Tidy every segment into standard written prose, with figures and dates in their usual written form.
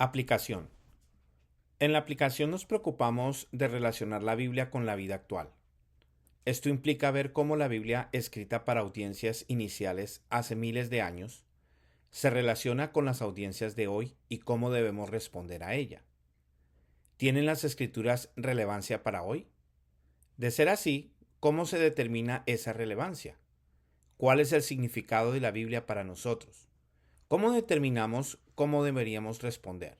Aplicación. En la aplicación nos preocupamos de relacionar la Biblia con la vida actual. Esto implica ver cómo la Biblia, escrita para audiencias iniciales hace miles de años, se relaciona con las audiencias de hoy y cómo debemos responder a ella. ¿Tienen las escrituras relevancia para hoy? De ser así, ¿cómo se determina esa relevancia? ¿Cuál es el significado de la Biblia para nosotros? ¿Cómo determinamos cómo deberíamos responder?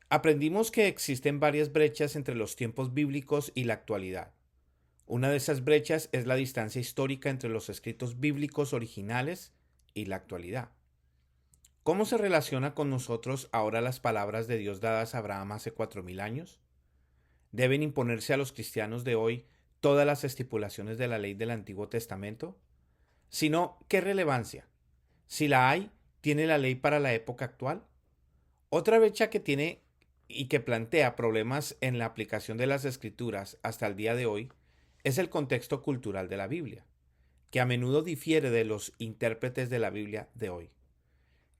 Aprendimos que existen varias brechas entre los tiempos bíblicos y la actualidad. Una de esas brechas es la distancia histórica entre los escritos bíblicos originales y la actualidad. ¿Cómo se relaciona con nosotros ahora las palabras de Dios dadas a Abraham hace 4000 años? ¿Deben imponerse a los cristianos de hoy todas las estipulaciones de la ley del Antiguo Testamento? Si no, ¿qué relevancia? Si la hay, ¿tiene la ley para la época actual? Otra brecha que tiene y que plantea problemas en la aplicación de las escrituras hasta el día de hoy es el contexto cultural de la Biblia, que a menudo difiere de los intérpretes de la Biblia de hoy.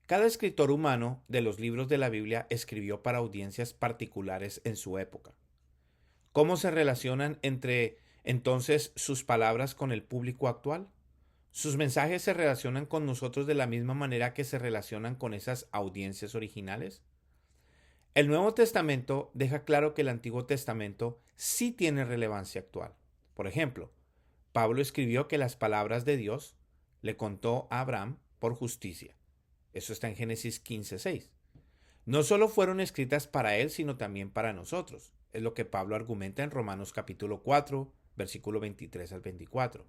Cada escritor humano de los libros de la Biblia escribió para audiencias particulares en su época. ¿Cómo se relacionan entre entonces sus palabras con el público actual? ¿Sus mensajes se relacionan con nosotros de la misma manera que se relacionan con esas audiencias originales? El Nuevo Testamento deja claro que el Antiguo Testamento sí tiene relevancia actual. Por ejemplo, Pablo escribió que las palabras de Dios le contó a Abraham por justicia. Eso está en Génesis 15:6. No solo fueron escritas para él, sino también para nosotros. Es lo que Pablo argumenta en Romanos capítulo 4, versículo 23 al 24.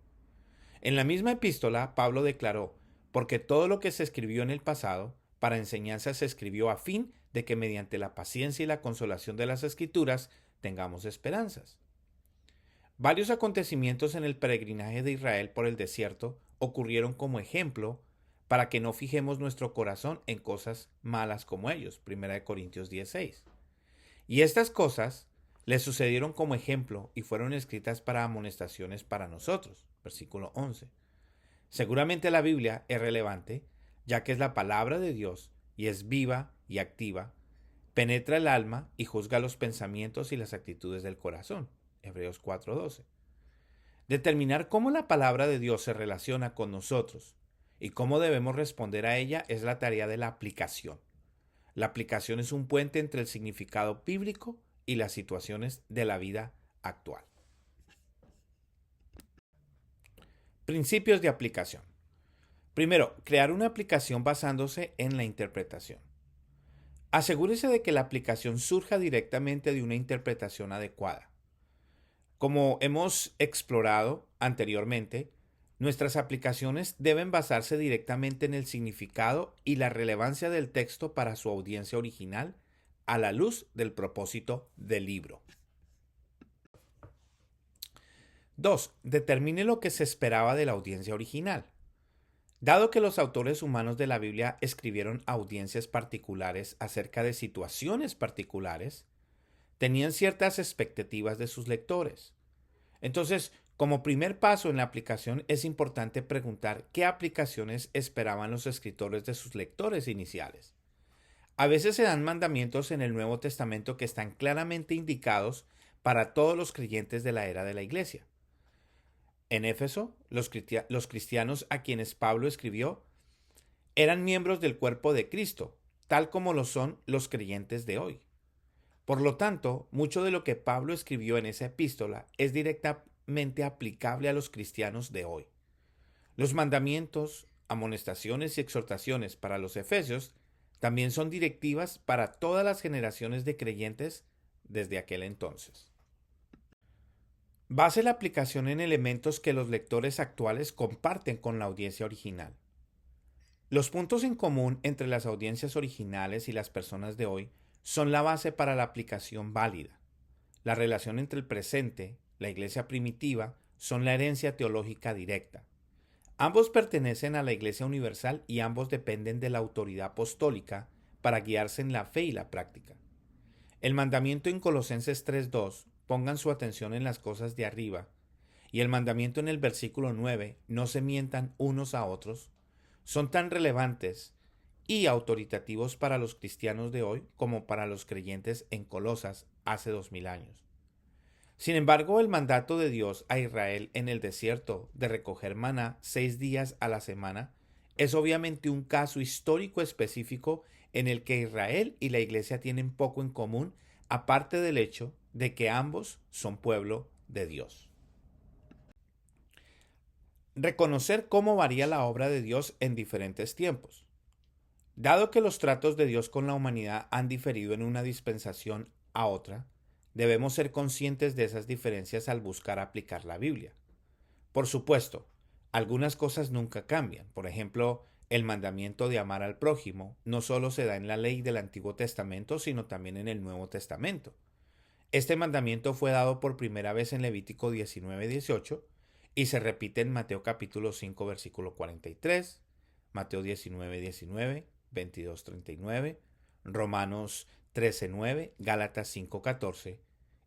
En la misma epístola, Pablo declaró, porque todo lo que se escribió en el pasado, para enseñanza se escribió a fin de que mediante la paciencia y la consolación de las escrituras tengamos esperanzas. Varios acontecimientos en el peregrinaje de Israel por el desierto ocurrieron como ejemplo para que no fijemos nuestro corazón en cosas malas como ellos, 1 Corintios 10:6. Y estas cosas le sucedieron como ejemplo y fueron escritas para amonestaciones para nosotros, versículo 11. Seguramente la Biblia es relevante, ya que es la palabra de Dios y es viva y activa, penetra el alma y juzga los pensamientos y las actitudes del corazón, Hebreos 4:12. Determinar cómo la palabra de Dios se relaciona con nosotros y cómo debemos responder a ella es la tarea de la aplicación. La aplicación es un puente entre el significado bíblico y las situaciones de la vida actual. Principios de aplicación. Primero, crear una aplicación basándose en la interpretación. Asegúrese de que la aplicación surja directamente de una interpretación adecuada. Como hemos explorado anteriormente, nuestras aplicaciones deben basarse directamente en el significado y la relevancia del texto para su audiencia original a la luz del propósito del libro. 2. Determine lo que se esperaba de la audiencia original. Dado que los autores humanos de la Biblia escribieron a audiencias particulares acerca de situaciones particulares, tenían ciertas expectativas de sus lectores. Entonces, como primer paso en la aplicación es importante preguntar qué aplicaciones esperaban los escritores de sus lectores iniciales. A veces se dan mandamientos en el Nuevo Testamento que están claramente indicados para todos los creyentes de la era de la iglesia. En Éfeso, los cristianos a quienes Pablo escribió eran miembros del cuerpo de Cristo, tal como lo son los creyentes de hoy. Por lo tanto, mucho de lo que Pablo escribió en esa epístola es directamente aplicable a los cristianos de hoy. Los mandamientos, amonestaciones y exhortaciones para los efesios también son directivas para todas las generaciones de creyentes desde aquel entonces. Base la aplicación en elementos que los lectores actuales comparten con la audiencia original. Los puntos en común entre las audiencias originales y las personas de hoy son la base para la aplicación válida. La relación entre el presente, la iglesia primitiva, son la herencia teológica directa. Ambos pertenecen a la Iglesia Universal y ambos dependen de la autoridad apostólica para guiarse en la fe y la práctica. El mandamiento en Colosenses 3:2, pongan su atención en las cosas de arriba, y el mandamiento en el versículo 9, no se mientan unos a otros, son tan relevantes y autoritativos para los cristianos de hoy como para los creyentes en Colosas hace 2000 años. Sin embargo, el mandato de Dios a Israel en el desierto de recoger maná 6 días a la semana es obviamente un caso histórico específico en el que Israel y la Iglesia tienen poco en común, aparte del hecho de que ambos son pueblo de Dios. Reconocer cómo varía la obra de Dios en diferentes tiempos. Dado que los tratos de Dios con la humanidad han diferido en una dispensación a otra, debemos ser conscientes de esas diferencias al buscar aplicar la Biblia. Por supuesto, algunas cosas nunca cambian. Por ejemplo, el mandamiento de amar al prójimo no solo se da en la ley del Antiguo Testamento, sino también en el Nuevo Testamento. Este mandamiento fue dado por primera vez en Levítico 19:18 y se repite en Mateo capítulo 5 versículo 43, Mateo 19:19, 22:39, Romanos 13:9, Gálatas 5:14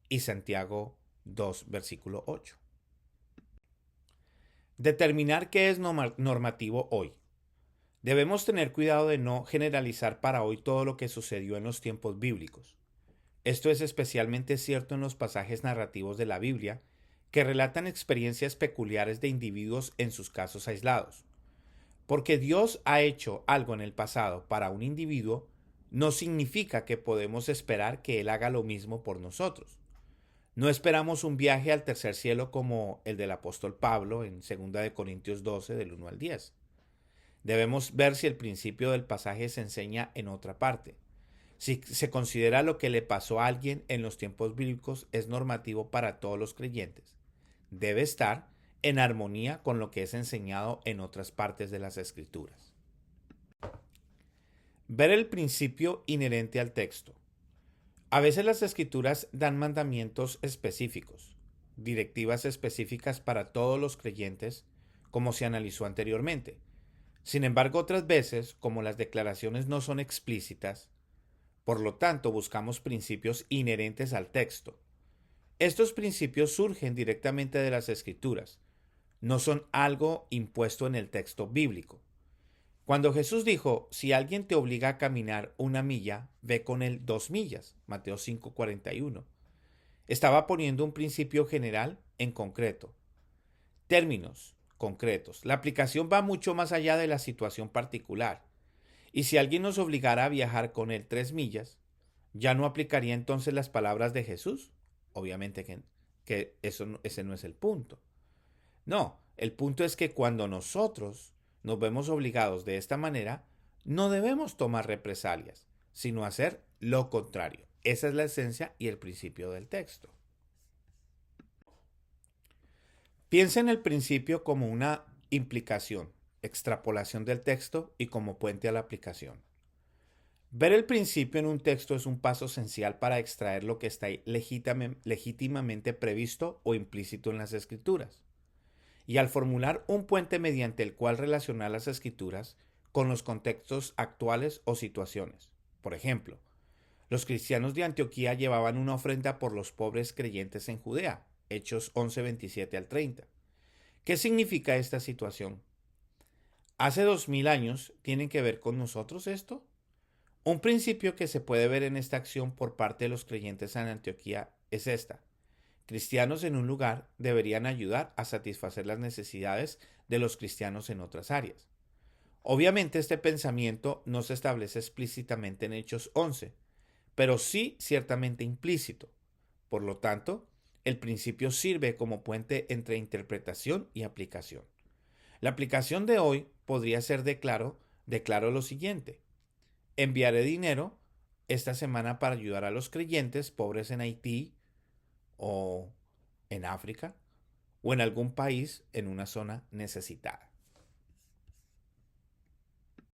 y Santiago 2 versículo 8. Determinar qué es normativo hoy. Debemos tener cuidado de no generalizar para hoy todo lo que sucedió en los tiempos bíblicos. Esto es especialmente cierto en los pasajes narrativos de la Biblia que relatan experiencias peculiares de individuos en sus casos aislados. Porque Dios ha hecho algo en el pasado para un individuo, no significa que podemos esperar que Él haga lo mismo por nosotros. No esperamos un viaje al tercer cielo como el del apóstol Pablo en 2 Corintios 12 del 1 al 10. Debemos ver si el principio del pasaje se enseña en otra parte. Si se considera lo que le pasó a alguien en los tiempos bíblicos es normativo para todos los creyentes, debe estar en armonía con lo que es enseñado en otras partes de las Escrituras. Ver el principio inherente al texto. A veces las Escrituras dan mandamientos específicos, directivas específicas para todos los creyentes, como se analizó anteriormente. Sin embargo, otras veces, como las declaraciones no son explícitas, por lo tanto buscamos principios inherentes al texto. Estos principios surgen directamente de las Escrituras, no son algo impuesto en el texto bíblico. Cuando Jesús dijo, si alguien te obliga a caminar 1 milla, ve con él 2 millas, Mateo 5:41, estaba poniendo un principio general en concreto. Términos concretos. La aplicación va mucho más allá de la situación particular. Y si alguien nos obligara a viajar con él 3 millas, ¿ya no aplicaría entonces las palabras de Jesús? Obviamente que ese no es el punto. No, el punto es que cuando nosotros nos vemos obligados de esta manera, no debemos tomar represalias, sino hacer lo contrario. Esa es la esencia y el principio del texto. Piensa en el principio como una implicación, extrapolación del texto y como puente a la aplicación. Ver el principio en un texto es un paso esencial para extraer lo que está legítimamente previsto o implícito en las Escrituras. Y al formular un puente mediante el cual relacionar las Escrituras con los contextos actuales o situaciones. Por ejemplo, los cristianos de Antioquía llevaban una ofrenda por los pobres creyentes en Judea, Hechos 11, 27 al 30. ¿Qué significa esta situación? ¿Hace 2000 años tienen que ver con nosotros esto? Un principio que se puede ver en esta acción por parte de los creyentes en Antioquía es esta. Cristianos en un lugar deberían ayudar a satisfacer las necesidades de los cristianos en otras áreas. Obviamente este pensamiento no se establece explícitamente en Hechos 11, pero sí ciertamente implícito. Por lo tanto, el principio sirve como puente entre interpretación y aplicación. La aplicación de hoy podría ser declaro lo siguiente. Enviaré dinero esta semana para ayudar a los creyentes pobres en Haití o en África o en algún país en una zona necesitada.